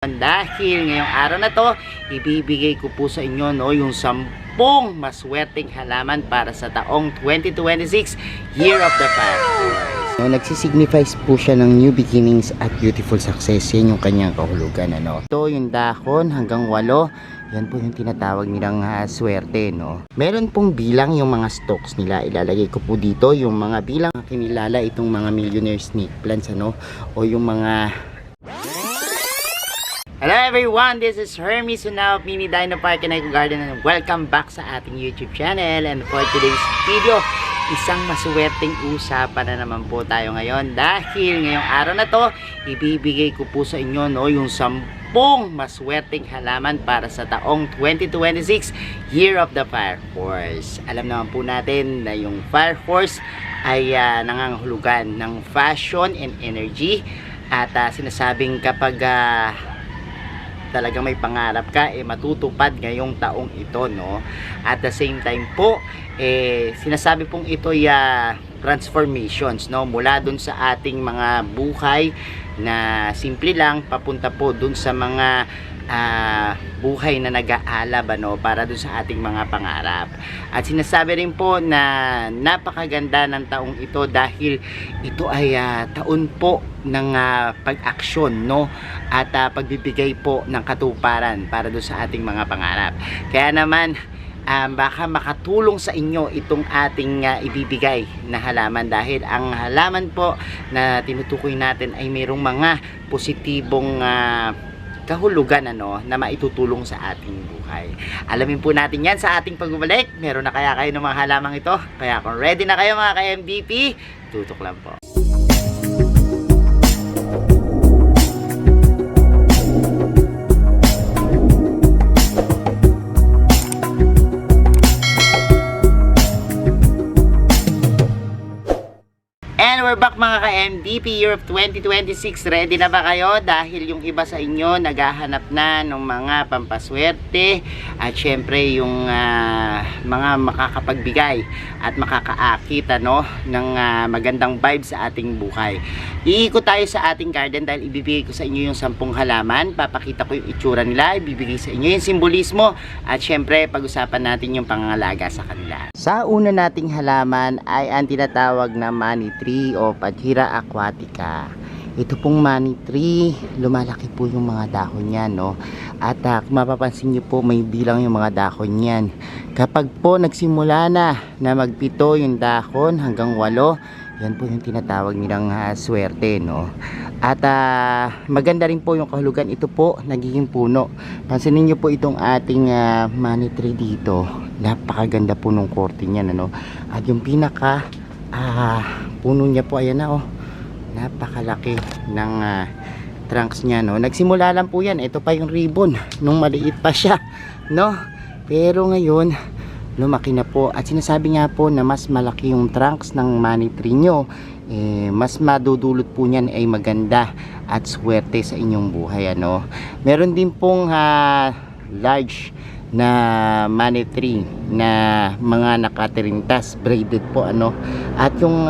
Dahil ngayong araw na to, ibibigay ko po sa inyo yung 10 maswerteng halaman para sa taong 2026, Year of the Fire. Nagsisignifies po siya ng new beginnings at beautiful success. Yan yung kanyang kahulugan. Ito yung dahon hanggang 8. Yan po yung tinatawag nilang swerte. Meron pong bilang yung mga stocks nila. Ilalagay ko po dito yung mga bilang kinilala itong mga millionaire snake plants. O yung mga... Hello everyone, this is Hermes Sunao of Mini Dino Park and Eco Garden, and welcome back sa ating YouTube channel. And for today's video, isang maswerteng usapan na naman po tayo ngayon. Dahil ngayong araw na to, ibibigay ko po sa inyo yung 10 maswerteng halaman para sa taong 2026, Year of the Fire Horse. Alam naman po natin na yung Fire Horse ay nangangahulugan ng fashion and energy. At sinasabing kapag talagang may pangarap ka, matutupad ngayong taong ito, At the same time po, sinasabi pong ito transformations, mula dun sa ating mga buhay na simple lang, papunta po dun sa mga buhay na nag-aalab, para dun sa ating mga pangarap. At sinasabi rin po na napakaganda ng taong ito dahil ito ay taon po ng pag-aksyon, at pagbibigay po ng katuparan para dun sa ating mga pangarap. Kaya naman baka makatulong sa inyo itong ating ibibigay na halaman, dahil ang halaman po na tinutukoy natin ay mayroong mga positibong kahulugan na maitutulong sa ating buhay. Alamin po natin yan sa ating pagbabalik. Meron na kaya kayo ng mga halamang ito? Kaya kung ready na kayo mga ka-MVP, tutok lang po. And we're back mga ka-MVP, Year of 2026. Ready na ba kayo? Dahil yung iba sa inyo naghahanap na ng mga pampaswerte at syempre yung mga makakapagbigay at makakaakit ng magandang vibes sa ating buhay. Iikot tayo sa ating garden dahil ibibigay ko sa inyo yung 10 halaman. Papakita ko yung itsura nila, ibibigay sa inyo yung simbolismo, at syempre pag-usapan natin yung pangangalaga sa kanila. Sa una nating halaman ay ang tinatawag na money tree o Pajira aquatica. Ito pong money tree, lumalaki po yung mga dahon niyan, At kung mapapansin niyo po, may bilang yung mga dahon niyan. Kapag po nagsimula na magpito yung dahon hanggang 8, yan po yung tinatawag nilang swerte, At maganda rin po yung kahulugan. Ito po nagiging puno. Pansinin niyo po itong ating money tree dito. Napakaganda po nung korte niyan, At yung pinaka puno niya po, ayan na, napakalaki ng trunks niya, Nagsimula lang po yan. Ito pa yung ribbon nung maliit pa siya, Pero ngayon lumaki na po, at sinasabi nga po na mas malaki yung trunks ng money tree nyo, mas madudulot po niyan ay maganda at swerte sa inyong buhay, Meron din pong large na money tree na mga nakatirintas, braided po, At yung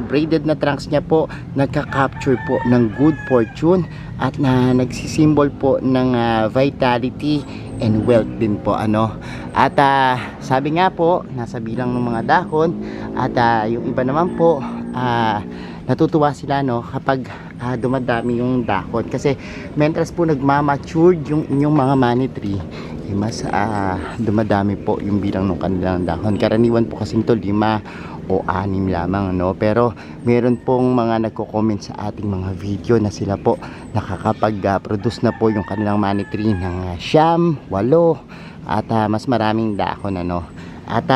braided na trunks niya po nagka-capture po ng good fortune at nagsisimbol po ng vitality and wealth din po, At sabi nga po, nasa bilang ng mga dahon, at yung iba naman po natutuwa sila, kapag dumadami yung dahon, kasi mentras po nagmamatured yung inyong mga money tree, mas dumadami po yung bilang ng kanilang dahon. Karaniwan po kasing to 5 o 6 lamang, pero meron pong mga nagko-comment sa ating mga video na sila po nakakapag-produce na po yung kanilang money tree ng 9, 8 at mas maraming dahon, At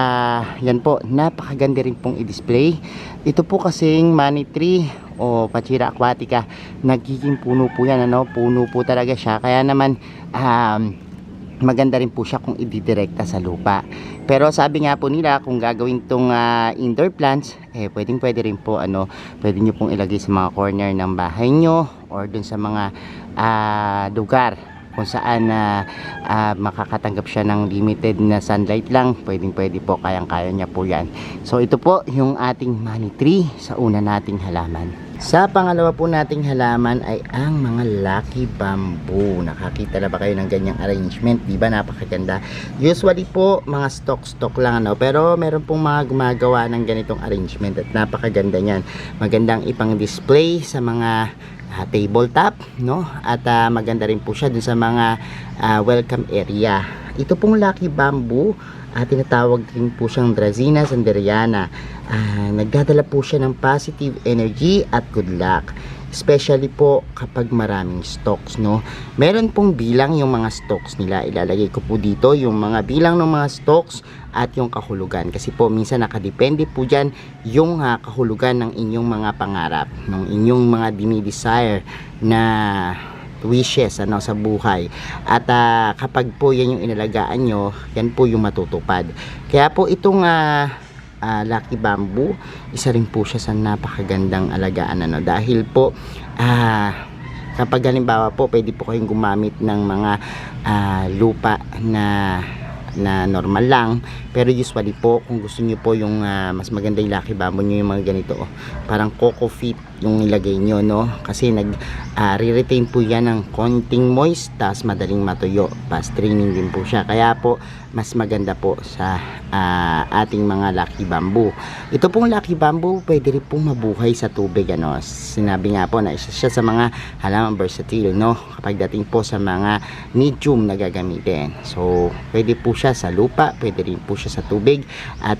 yan po, napakaganda rin pong i-display. Ito po kasing money tree o Pajira aquatica, nagiging puno po yan, Puno po talaga siya. Kaya naman maganda rin po siya kung ididirekta sa lupa. Pero sabi nga po nila, kung gagawin tong indoor plants, pwede rin po, pwede nyo pong ilagay sa mga corner ng bahay nyo or dun sa mga lugar kung saan makakatanggap siya ng limited na sunlight lang. Pwede po, kayang-kaya niya po yan. So ito po yung ating money tree sa una nating halaman. Sa pangalawa po nating halaman ay ang mga lucky bamboo. Nakakita na ba kayo ng ganyang arrangement? Di ba napakaganda? Usually po mga stock lang ano, pero meron pong mga gumagawa ng ganitong arrangement at napakaganda niyan. Magandang ipang display sa mga tabletop, no? At maganda rin po siya dun sa mga welcome area. Ito pong lucky bamboo, tinatawag din po siyang Dracaena sanderiana. Nagdadala po siya ng positive energy at good luck, especially po kapag maraming stocks, no? Meron pong bilang yung mga stocks nila. Ilalagay ko po dito yung mga bilang ng mga stocks at yung kahulugan, kasi po minsan nakadepende po dyan yung kahulugan ng inyong mga pangarap, ng inyong mga dinidesire na wishes ano sa buhay. At kapag po yan yung inalagaan nyo, yan po yung matutupad. Kaya po itong lucky bamboo, isa rin po siya sa napakagandang alagaan ano, dahil po kapag halimbawa po pwede po kayong gumamit ng mga lupa na normal lang, pero usually po kung gusto niyo po yung mas maganda yung lucky bamboo nyo, yung mga ganito parang coco feet yung nilagay nyo, no? Kasi re-retain po yan ng konting moist, tas madaling matuyo, fast training din po siya, kaya po mas maganda po sa ating mga lucky bamboo. Ito pong lucky bamboo pwede rin pong mabuhay sa tubig ano. Sinabi nga po na isa siya sa mga halaman versatile, no? Kapag dating po sa mga medium na gagamitin, so pwede po siya sa lupa, pwede rin po siya sa tubig, at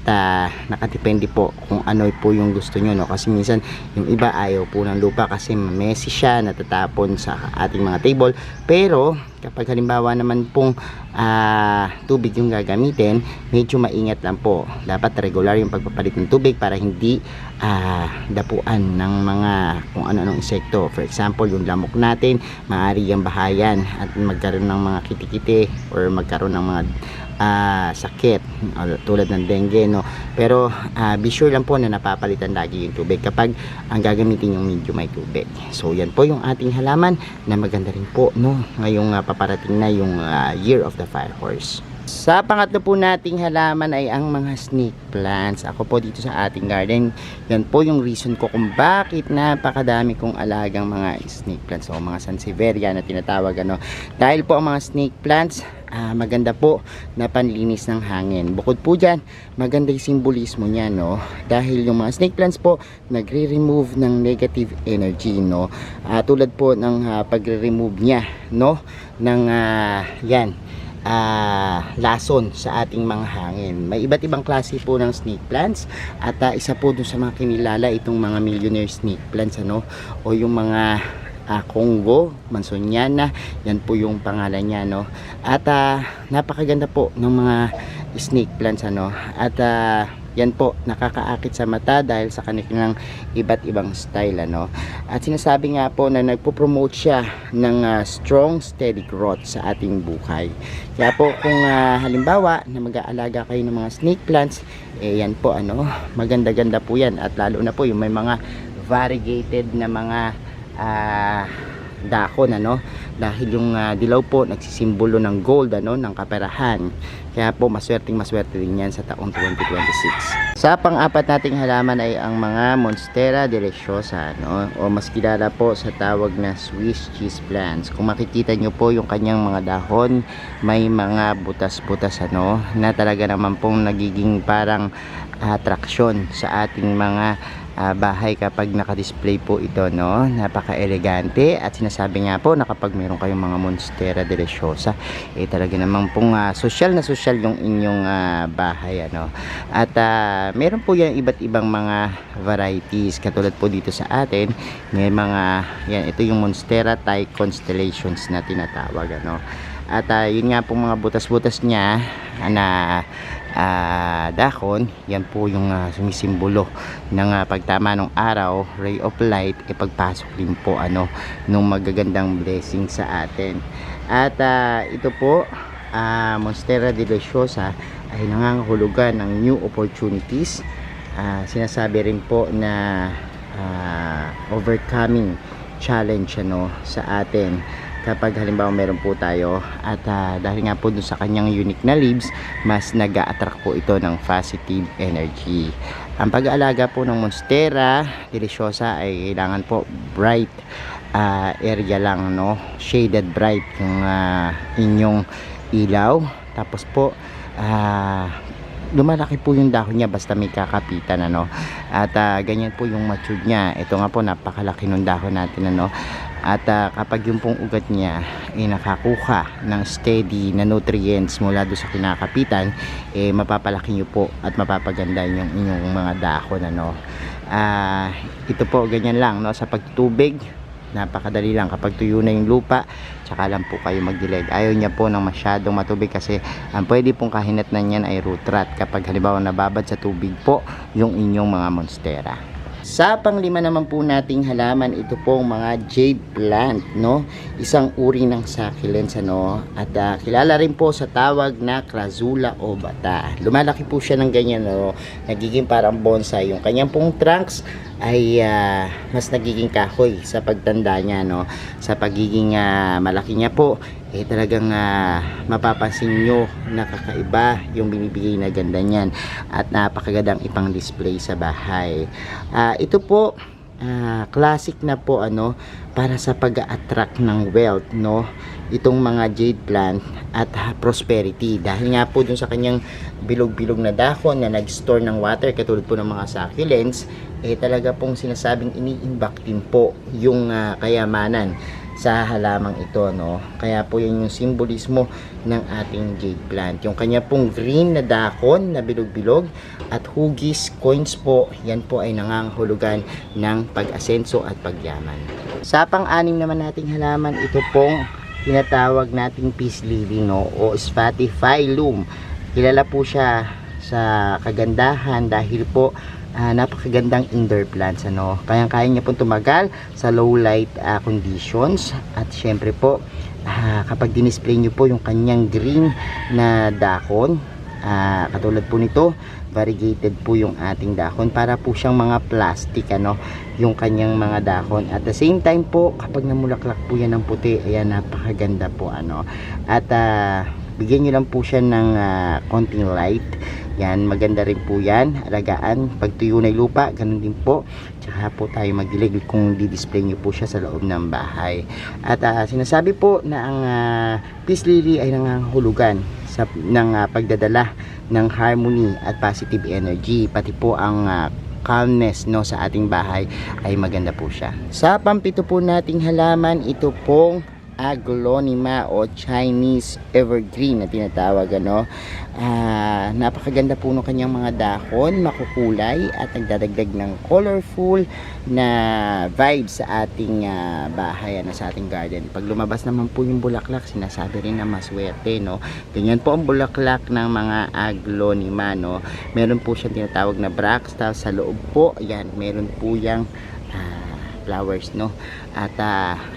nakadepende po kung ano po yung gusto nyo, no? Kasi minsan yung iba ayaw po ng lupa kasi messy siya, natatapon sa ating mga table. Pero kapag halimbawa naman pong tubig yung gagamitin, medyo maingat lang po. Dapat regular yung pagpapalit ng tubig para hindi dapuan ng mga kung ano-anong insekto. For example, yung lamok natin, maaari yung bahayan at magkaroon ng mga kitikite or magkaroon ng mga sakit tulad ng dengue, no? Pero be sure lang po na napapalitan lagi yung tubig kapag ang gagamitin yung medyo may tubig. So yan po yung ating halaman na maganda rin po, no? Ngayong paparating na yung Year of the Fire Horse. Sa pangatlo po nating halaman ay ang mga snake plants. Ako po dito sa ating garden, yan po yung reason ko kung bakit napakadami kong alagang mga snake plants o mga sansevieria na tinatawag ano. Dahil po ang mga snake plants maganda po na panlinis ng hangin. Bukod po dyan, maganda yung simbolismo niya, no? Dahil yung mga snake plants po nagre-remove ng negative energy, no? Tulad po ng pagre-remove niya, no? Ng yan lason sa ating mga hangin. May iba't ibang klase po ng snake plants, at isa po dun sa mga kinilala itong mga millionaire snake plants ano, o yung mga Congo Mansoniana, yan po yung pangalan niya, no? At napakaganda po ng mga snake plants ano, at yan po nakakaakit sa mata dahil sa kanilang iba't ibang style ano. At sinasabi nga po na nagpo-promote siya ng strong steady growth sa ating buhay. Kaya po kung halimbawa na mag-aalaga kayo ng mga snake plants, yan po ano, maganda-ganda po yan, at lalo na po yung may mga variegated na mga dahon ano, dahil yung dilaw po nagsisimbolo ng gold ano, ng kaperahan. Kaya po maswerte rin yan sa taong 2026. Sa pang-apat nating halaman ay ang mga Monstera deliciosa no, o mas kilala po sa tawag na Swiss cheese plants. Kung makikita nyo po yung kanyang mga dahon, may mga butas-butas ano, na talaga naman pong nagiging parang atraksyon sa ating mga bahay kapag naka-display po ito, no? Napaka-elegante, at sinasabi nga po na kapag meron kayong mga Monstera deliciosa, talaga namang pong social na social yung inyong bahay ano. At meron po yan iba't ibang mga varieties, katulad po dito sa atin may mga yan, ito yung Monstera Thai constellations na tinatawag ano. At yun nga po mga butas-butas niya na dahon, yan po yung sumisimbolo ng pagtama ng araw, ray of light, pagpasok din po ano nung magagandang blessing sa atin. At ito po Monstera deliciosa ay nangangahulugan ng new opportunities. Sinasabi rin po na overcoming challenge ano sa atin, kapag halimbawa meron po tayo, at dahil nga po dun sa kanyang unique na leaves, mas nag-a-attract po ito ng positive energy. Ang pag-aalaga po ng Monstera deliciosa ay kailangan po bright area lang, no, shaded bright yung inyong ilaw. Tapos po lumalaki po yung dahon niya basta may kakapitan, ano, at ganyan po yung matured niya. Ito nga po, napakalaki ng dahon natin, ano. At kapag yung pong ugat niya ay nakakuha ng steady na nutrients mula doon sa kinakapitan, mapapalaki nyo po at mapapaganda yung inyong mga dahon, ano. Ito po, ganyan lang, no, sa pagtubig, napakadali lang. Kapag tuyo na yung lupa, tsaka lang po kayo magdilig. Ayaw niya po ng masyadong matubig kasi ang pwede pong kahinatnan niyan ay root rot kapag halimbawa nababad sa tubig po yung inyong mga Monstera. Sa panglima naman po nating halaman, ito pong mga jade plant, no? Isang uri ng succulents, ano? At kilala rin po sa tawag na Crassula o bata. Lumalaki po siya ng ganyan, no? Nagiging parang bonsai. Yung kanyang pong trunks ay mas nagiging kahoy sa pagtanda niya, no? Sa pagiging malaki niya po, talagang mapapansin nyo na kakaiba yung binibigay na ganda niyan at napakagandang ipang display sa bahay. Ito po classic na po, ano, para sa pag-attract ng wealth, no, itong mga jade plant at prosperity dahil nga po dun sa kanyang bilog-bilog na dahon na nag-store ng water katulad po ng mga succulents, talaga pong sinasabing ini-imbak din po yung kayamanan sa halamang ito, no. Kaya po yun yung simbolismo ng ating jade plant, yung kanya pong green na dahon na bilog-bilog at hugis coins po, yan po ay nangangahulugan ng pag-asenso at pagyaman. Sa pang-anim naman nating halaman, ito pong tinatawag nating peace lily, no, o Spathiphyllum. Kilala po siya sa kagandahan dahil po napakagandang indoor plants, ano. Kaya niya pong tumagal sa low light conditions at syempre po kapag dinisplay nyo po yung kanyang green na dahon, katulad po nito, variegated po yung ating dahon, para po siyang mga plastic, ano, yung kanyang mga dahon. At the same time po, kapag namulaklak po yan ng puti, ayan, napakaganda po, ano. At bigyan nyo lang po siya ng konting light. Yan, maganda rin po yan, alagaan. Pag tuyo na yung lupa, ganun din po. Tsaka po tayo magdilig kung di-display nyo po siya sa loob ng bahay. At sinasabi po na ang peace lily ay nangangahulugan ng pagdadala ng harmony at positive energy. Pati po ang calmness, no, sa ating bahay ay maganda po siya. Sa pampito po nating halaman, ito pong Aglonema o Chinese evergreen na tinatawag, ano. Napakaganda po ng kanyang mga dahon, makukulay at nagdadagdag ng colorful na vibes sa ating bahay, ano, sa ating garden. Pag lumabas naman po yung bulaklak, sinasabi rin na maswerte, no. Ganyan po ang bulaklak ng mga Aglonema, no. Meron po siyang tinatawag na bracts, sa loob po, ayan, meron po yang flowers, no. At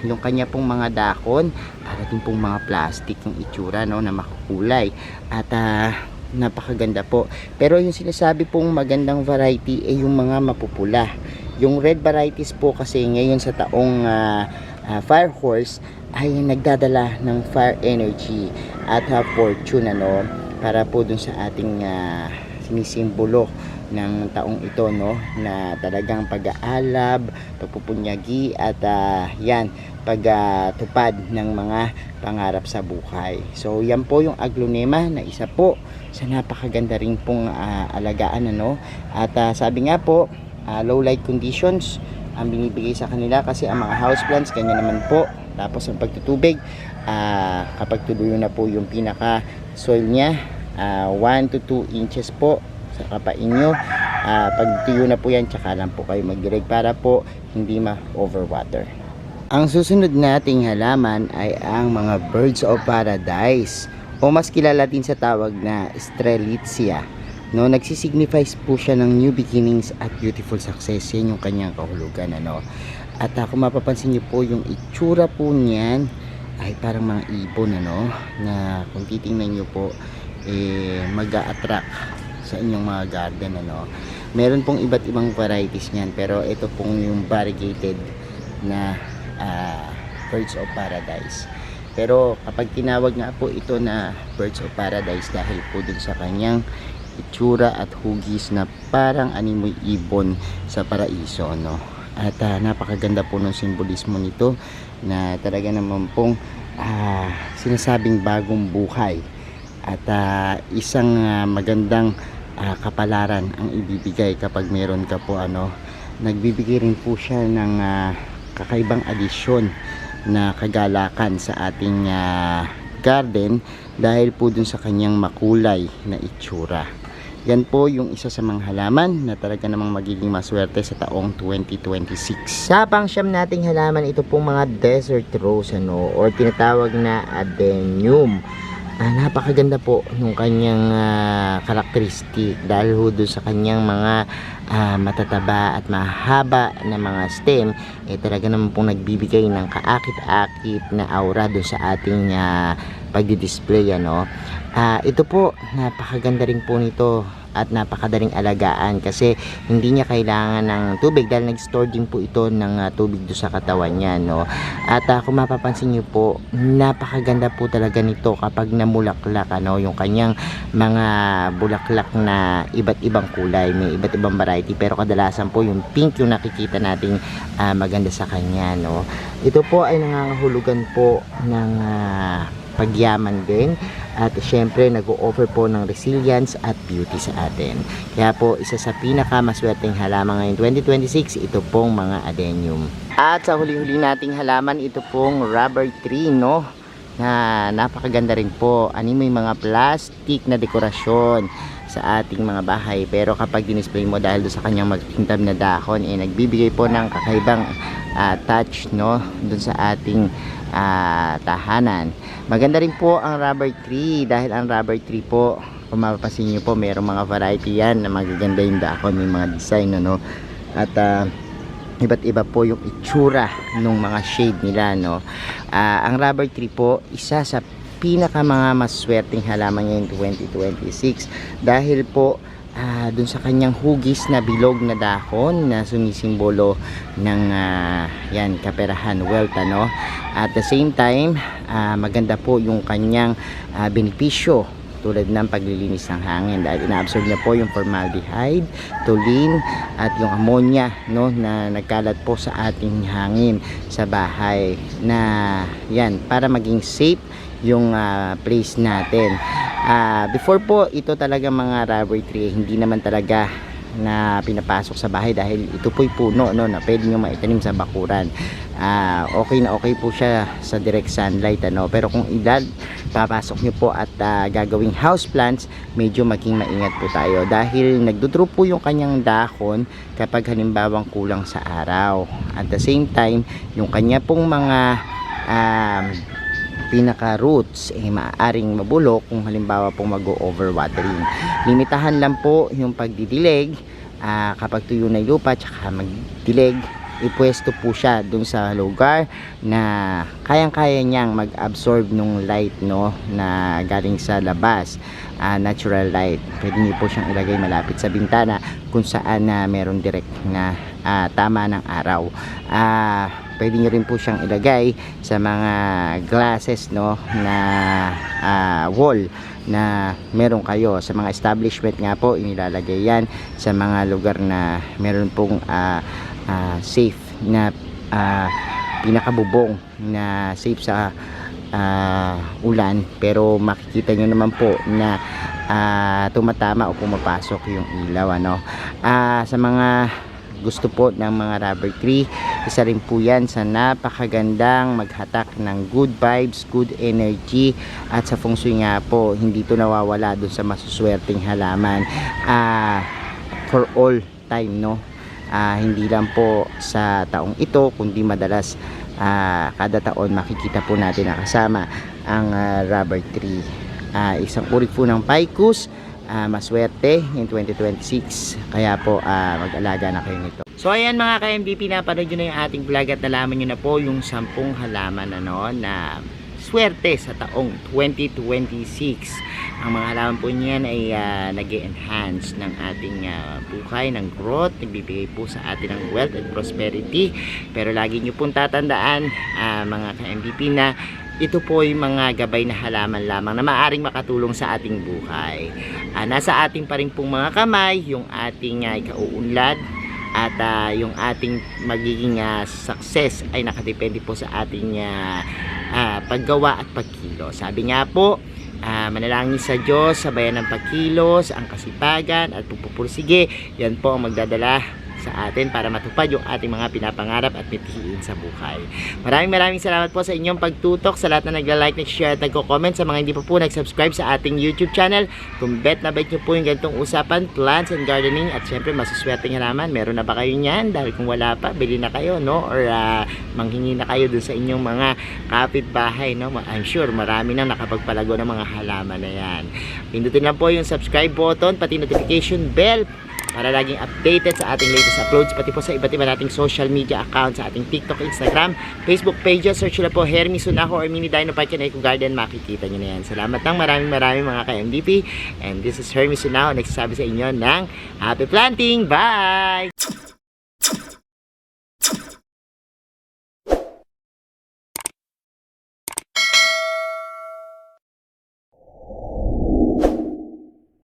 yung kanya pong mga dahon, para din pong mga plastic yung itsura, no, na makukulay at napakaganda po. Pero yung sinasabi pong magandang variety ay yung mga mapupula. Yung red varieties po kasi ngayon sa taong fire horse ay nagdadala ng fire energy at fortune, ano, para po dun sa ating sinisimbolo ng taong ito, no, na talagang pag-aalab, pagpupunyagi at yan, pagtupad ng mga pangarap sa buhay. So yan po yung Aglonema na isa po sa napakaganda rin pong alagaan, ano. At sabi nga po, low light conditions ang binibigay sa kanila kasi ang mga houseplants ganyan naman po. Tapos ang pagtutubig, kapag tuloy na po yung pinaka soil niya, 1 to 2 inches po sa kapain nyo. Pag tuyo na po yan, tsaka lang po kayo magdirig para po hindi ma-overwater. Ang susunod nating halaman ay ang mga birds of paradise o mas kilala din sa tawag na Strelitzia, no. Nagsisignifies po siya ng new beginnings at beautiful success. Yan yung kanyang kahulugan, ano. At kung mapapansin nyo po yung itsura po niyan ay parang mga ibon, ano, na kung titingnan nyo po mag-a-attract sa inyong mga garden, ano. Meron pong iba't ibang varieties niyan, pero ito pong yung variegated na birds of paradise. Pero kapag tinawag nga po ito na birds of paradise dahil po dun sa kanyang itsura at hugis na parang animoy ibon sa paraiso, no? At napakaganda po ng simbolismo nito na talaga naman pong sinasabing bagong buhay at isang magandang kapalaran ang ibibigay kapag meron ka po nagbibigay rin po siya ng kakaibang adisyon na kagalakan sa ating garden dahil po dun sa kanyang makulay na itsura. Yan po yung isa sa mga halaman na talaga namang magiging maswerte sa taong 2026. Sa pangsyam nating halaman, ito pong mga desert rose or tinatawag na adenium. Napakaganda po ng kanyang karakteristik dahil ho doon sa kanyang mga matataba at mahaba na mga stem, talaga naman pong nagbibigay ng kaakit-akit na aura doon sa ating pagdi-display. Ito po, napakaganda rin po nito at napakadaling alagaan kasi hindi niya kailangan ng tubig dahil nag-store din po ito ng tubig do sa katawan niya, no? At kung mapapansin niyo po, napakaganda po talaga nito kapag namulaklak, yung kanyang mga bulaklak na iba't ibang kulay, may iba't ibang variety, pero kadalasan po yung pink yung nakikita nating maganda sa kanya, no? Ito po ay nangangahulugan po ng pagyaman din at syempre nag-o-offer po ng resilience at beauty sa atin. Kaya po isa sa pinakamaswerteng halaman ngayong 2026, ito pong mga adenium. At sa huli-huli nating halaman, ito pong rubber tree, no? Na napakaganda rin po. May mga plastic na dekorasyon sa ating mga bahay, pero kapag dinisplay mo dahil doon sa kanyang magtintab na dahon, nagbibigay po ng kakaibang touch, no, doon sa ating tahanan. Maganda rin po ang rubber tree dahil ang rubber tree po, kung mapapansin nyo po, mayroong mga variety yan na magaganda yung dahon, may mga design, no? At iba't iba po yung itsura ng mga shade nila, no? Ang rubber tree po, isa sa pinaka mga maswerteng halaman ngayon 2026 dahil po dun sa kanyang hugis na bilog na dahon na sumisimbolo ng kaperahan, wealth, at the same time maganda po yung kanyang benepisyo tulad ng paglilinis ng hangin dahil inaabsorb niya po yung formaldehyde, toluene at yung ammonia, no, na nagkalat po sa ating hangin sa bahay na yan para maging safe yung place natin. Before po, ito talaga mga rubber tree, hindi naman talaga na pinapasok sa bahay dahil ito po'y puno, no, na pwede nyo maitanim sa bakuran. Okay na okay po siya sa direct sunlight, pero kung papasok nyo po at gagawing house plants, medyo maging maingat po tayo dahil nagdudrop po yung kanyang dahon kapag halimbawang kulang sa araw. At the same time, yung kanya pong mga pinaka roots maaaring mabulok kung halimbawa pong mag-overwatering. Limitahan lang po yung pagdidilig kapag tuyo na yung lupa tsaka magdilig, ipwesto po siya dun sa lugar na kayang-kaya niyang mag-absorb ng light, no, na galing sa labas, natural light. Pwede niyo po siyang ilagay malapit sa bintana kung saan meron direct na tama ng araw. Pwede nyo rin po siyang ilagay sa mga glasses, no, na wall na meron kayo sa mga establishment nga po. Inilalagay yan sa mga lugar na meron pong safe na pinakabubong na safe sa ulan, pero makikita nyo naman po na tumatama o pumapasok yung ilaw, sa mga gusto po ng mga rubber tree, isa rin po yan sa napakagandang maghatak ng good vibes, good energy, at sa feng shui nga po, hindi to nawawala dun sa masuswerteng halaman for all time, no? Hindi lang po sa taong ito, kundi madalas kada taon makikita po natin na kasama ang rubber tree. Isang uri po ng ficus, maswerte in 2026, kaya po mag-alaga na kayo nito. So ayan mga ka-MVP, napanood nyo na yung ating vlog at nalaman nyo na po yung 10 halaman na swerte sa taong 2026. Ang mga halaman po niyan ay nag-enhance ng ating buhay, ng growth, nagbibigay po sa atin ng wealth and prosperity. Pero lagi nyo pong tatandaan mga ka-MVP na ito po yung mga gabay na halaman lamang na maaaring makatulong sa ating buhay. Nasa ating pa rin pong mga kamay yung ating ikauunlad at yung ating magiging success ay nakadepende po sa ating paggawa at pagkilo. Sabi nga po, manalangin sa Diyos, sabayan ng pagkilos, ang kasipagan at pagpupursige. Yan po ang magdadala sa atin para matupad yung ating mga pinapangarap at mithiin sa buhay. Maraming salamat po sa inyong pagtutok, sa lahat na nagla-like, nag-share at nagko-comment, sa mga hindi pa po nag-subscribe sa ating YouTube channel. Kung bet na bet nyo po yung ganitong usapan, plants and gardening, at syempre masuswerteng halaman, meron na ba kayo niyan? Dahil kung wala pa, bili na kayo, no? Or manghingi na kayo dun sa inyong mga kapitbahay, no? I'm sure marami nang nakapagpalago ng mga halaman na yan. Pindutin lang po yung subscribe button, pati notification bell, para laging updated sa ating latest uploads, pati po sa iba't iba nating social media accounts, sa ating TikTok, Instagram, Facebook pages. Search nyo po Hermy Sunaho or Mini Dino Park and Eco Garden, makikita nyo na yan. Salamat ng maraming mga ka-MDP, and this is Hermy Sunaho nagsasabi sa inyo ng happy planting. Bye!